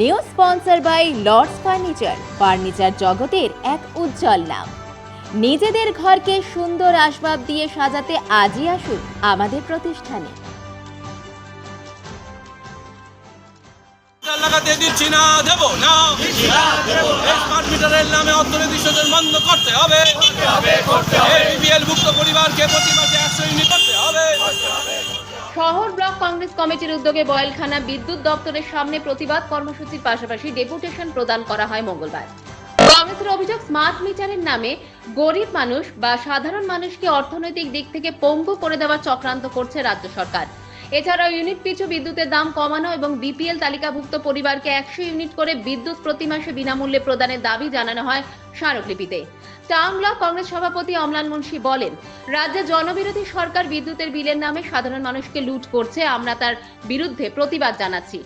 New sponsor by Lords furniture জগতের এক উজ্জ্বল নাম। নিজেদের ঘরকে সুন্দর আসবাব দিয়ে সাজাতে আজই আসুন আমাদের প্রতিষ্ঠানে। লাগাতে দিচ্ছি না, দেব না। স্মার্ট মিটারের নামে অর্থনৈতিক শোষণ বন্ধ করতে হবে। বিপিএল ভুক্ত পরিবারকে প্রতি মাসে 100 ইউনিট করতে হবে। শহর ব্লক কংগ্রেস কমিটির উদ্যোগে বয়েলখানা বিদ্যুৎ দপ্তরের সামনে প্রতিবাদ কর্মসূচির পাশাপাশি ডেপুটেশন প্রদান করা হয় মঙ্গলবার। কংগ্রেসের অভিযোগ, স্মার্ট মিটারের নামে গরিব মানুষ বা সাধারণ মানুষকে অর্থনৈতিক দিক থেকে পঙ্গু করে দেওয়ার চক্রান্ত করছে রাজ্য সরকার। এছাড়াও ইউনিট পিছু বিদ্যুতের দাম কমানো এবং বিপিএল তালিকাভুক্ত পরিবারকে 100 ইউনিট করে বিদ্যুৎ প্রতি মাসে বিনামূল্যে প্রদানের দাবি জানানো হয় স্মারকলিপিতে। টাউন ব্লক কংগ্রেস সভাপতি অমলান মুন্সি বলেন, রাজ্যে জনবিরোধী সরকার বিদ্যুতের বিলের নামে সাধারণ মানুষকে লুট করছে, আমরা তার বিরুদ্ধে প্রতিবাদ জানাচ্ছি।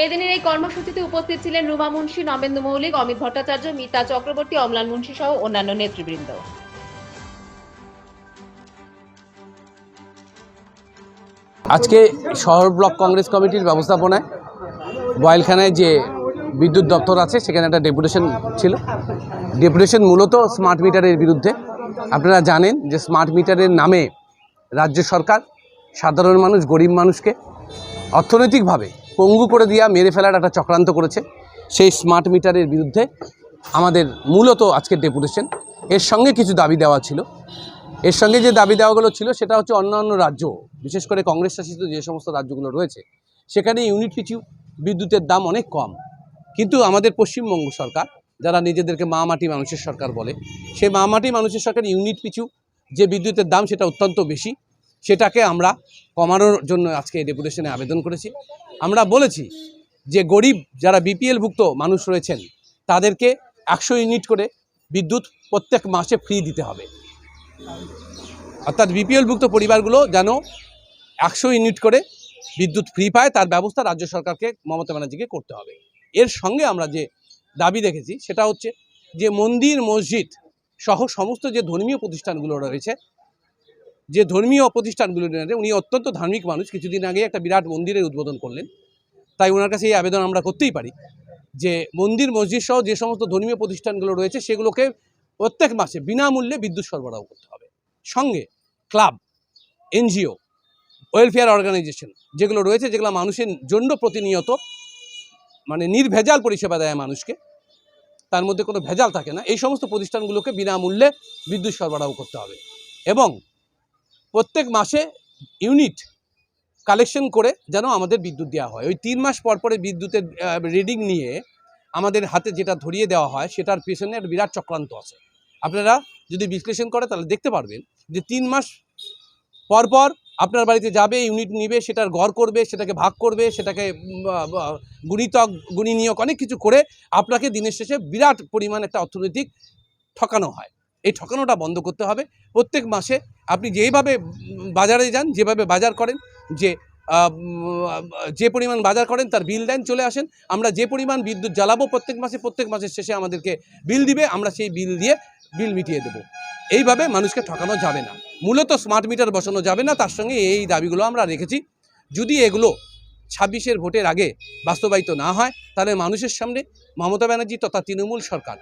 এদিনের এই কর্মসূচিতে উপস্থিত ছিলেন রুমা মুন্সি, নবেন্দু মৌলিক, অমিত ভট্টাচার্য, মিতা চক্রবর্তী, অমলান মুন্সি সহ অন্যান্য নেতৃবৃন্দ। আজকে শহর ব্লক কংগ্রেস কমিটির ব্যবস্থাপনায় বয়েলখানায় যে বিদ্যুৎ দপ্তর আছে সেখানে একটা ডেপুটেশন ছিল। ডেপুটেশন মূলত স্মার্ট মিটারের বিরুদ্ধে। আপনারা জানেন যে স্মার্ট মিটারের নামে রাজ্য সরকার সাধারণ মানুষ, গরিব মানুষকে অর্থনৈতিকভাবে পঙ্গু করে দিয়া মেরে ফেলার একটা চক্রান্ত করেছে। সেই স্মার্ট মিটারের বিরুদ্ধে আমাদের মূলত আজকের ডেপুটেশন। এর সঙ্গে কিছু দাবি দেওয়া ছিল। এর সঙ্গে যে দাবি দেওয়াগুলো ছিল সেটা হচ্ছে অন্যান্য রাজ্য, বিশেষ করে কংগ্রেস শাসিত যে সমস্ত রাজ্যগুলো রয়েছে সেখানে ইউনিট পিছু বিদ্যুতের দাম অনেক কম, কিন্তু আমাদের পশ্চিমবঙ্গ সরকার, যারা নিজেদেরকে মা মাটি মানুষের সরকার বলে, সেই মা মাটি মানুষের সরকার ইউনিট পিছু যে বিদ্যুতের দাম সেটা অত্যন্ত বেশি। সেটাকে আমরা কমানোর জন্য আজকে ডেপুটেশনে আবেদন করেছি। আমরা বলেছি যে গরিব যারা বিপিএল ভুক্ত মানুষ রয়েছেন তাদেরকে 100 ইউনিট করে বিদ্যুৎ প্রত্যেক মাসে ফ্রি দিতে হবে। অর্থাৎ বিপিএল ভুক্ত পরিবারগুলো যেন 100 ইউনিট করে বিদ্যুৎ ফ্রি পায়, তার ব্যবস্থা রাজ্য সরকারকে, মমতা ব্যানার্জিকে করতে হবে। এর সঙ্গে আমরা যে দাবি দেখেছি সেটা হচ্ছে যে মন্দির, মসজিদ সহ সমস্ত যে ধর্মীয় প্রতিষ্ঠানগুলো রয়েছে, যে ধর্মীয় প্রতিষ্ঠানগুলো রয়েছে, উনি অত্যন্ত ধার্মিক মানুষ, কিছুদিন আগে একটা বিরাট মন্দিরের উদ্বোধন করলেন। তাই ওনার কাছে এই আবেদন আমরা করতেই পারি যে মন্দির, মসজিদ সহ যে সমস্ত ধর্মীয় প্রতিষ্ঠানগুলো রয়েছে সেগুলোকে প্রত্যেক মাসে বিনামূল্যে বিদ্যুৎ সরবরাহ করতে হবে। সঙ্গে ক্লাব, এনজিও, ওয়েলফেয়ার অর্গানাইজেশন যেগুলো রয়েছে, যেগুলো মানুষের জন্য প্রতিনিয়ত নির্ভেজাল পরিষেবা দেয় মানুষকে, তার মধ্যে কোনো ভেজাল থাকে না, এই সমস্ত প্রতিষ্ঠানগুলোকে বিনামূল্যে বিদ্যুৎ সরবরাহ করতে হবে। এবং প্রত্যেক মাসে ইউনিট কালেকশন করে যেন আমাদের বিদ্যুৎ দেওয়া হয়। ওই 3 মাস পর পরে বিদ্যুতের রিডিং নিয়ে আমাদের হাতে যেটা ধরিয়ে দেওয়া হয় সেটার পেছনে একটা বিরাট চক্রান্ত আছে। আপনারা যদি বিশ্লেষণ করে তাহলে দেখতে পারবেন যে 3 মাস পর পর আপনার বাড়িতে যাবে, ইউনিট নিবে, সেটার গড় করবে, সেটাকে ভাগ করবে, সেটাকে গুণিতক, গুণিনিয়ক অনেক কিছু করে আপনাকে দিনের শেষে বিরাট পরিমাণ একটা অর্থনৈতিক ঠকানো হয়। এই ঠকানোটা বন্ধ করতে হবে। প্রত্যেক মাসে আপনি যেভাবে বাজারে যান, যেভাবে বাজার করেন, যে পরিমাণ বাজার করেন তার বিল দেন, চলে আসেন, আমরা যে পরিমাণ বিদ্যুৎ জ্বালাবো প্রত্যেক মাসের শেষে আমাদেরকে বিল দিবে, আমরা সেই বিল দিয়ে বিল মিটিয়ে দেবো। এইভাবে মানুষকে ঠকানো যাবে না, মূলত স্মার্ট মিটার বসানো যাবে না। তার সঙ্গে এই দাবিগুলো আমরা রেখেছি। যদি এগুলো 26-এর ভোটের আগে বাস্তবায়িত না হয় তাহলে মানুষের সামনে মমতা ব্যানার্জি তথা তৃণমূল সরকার,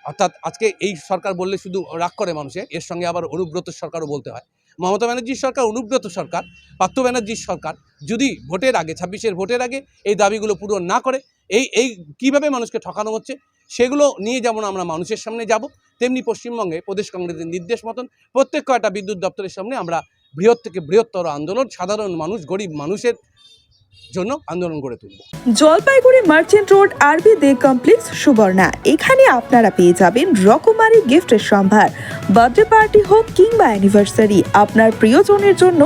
অর্থাৎ আজকে এই সরকার বললে শুধু রাগ করে মানুষে, এর সঙ্গে আবার অনুব্রত সরকারও বলতে হয়। মমতা ব্যানার্জির সরকার, অনুব্রত সরকার, পার্থ ব্যানার্জির সরকার যদি ভোটের আগে, 26-এর ভোটের আগে এই দাবিগুলো পূরণ না করে, এই কীভাবে মানুষকে ঠকানো হচ্ছে সেগুলো নিয়ে যেমন আমরা মানুষের সামনে যাব, তেমনি পশ্চিমবঙ্গে প্রদেশ কংগ্রেসের নির্দেশ মতন প্রত্যেক কয়টা বিদ্যুৎ দপ্তরের সামনে আমরা বৃহৎ থেকে বৃহত্তর আন্দোলন, সাধারণ মানুষ, গরিব মানুষের জন্য আন্দোলন গড়ে তুলব। জলপাইগুড়ি মার্চেন্ট রোড আরবি দে কমপ্লেক্স, সুবর্ণা। এখানে আপনারা পেয়ে যাবেন রকমারি গিফটের সম্ভার। বার্থডে পার্টি হোক কিংবা অ্যানিভার্সারি, আপনার প্রিয়জনের জন্য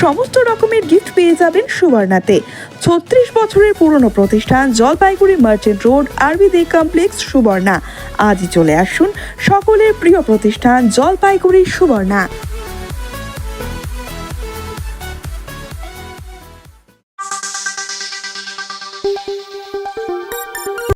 সমস্ত রকমের গিফট পেয়ে যাবেন সুবর্ণাতে। 36 বছরের পুরনো প্রতিষ্ঠান জলপাইগুড়ি মার্চেন্ট রোড আরবি দে কমপ্লেক্স, সুবর্ণা। আজই চলে আসুন সকলের প্রিয় প্রতিষ্ঠান জলপাইগুড়ি সুবর্ণা।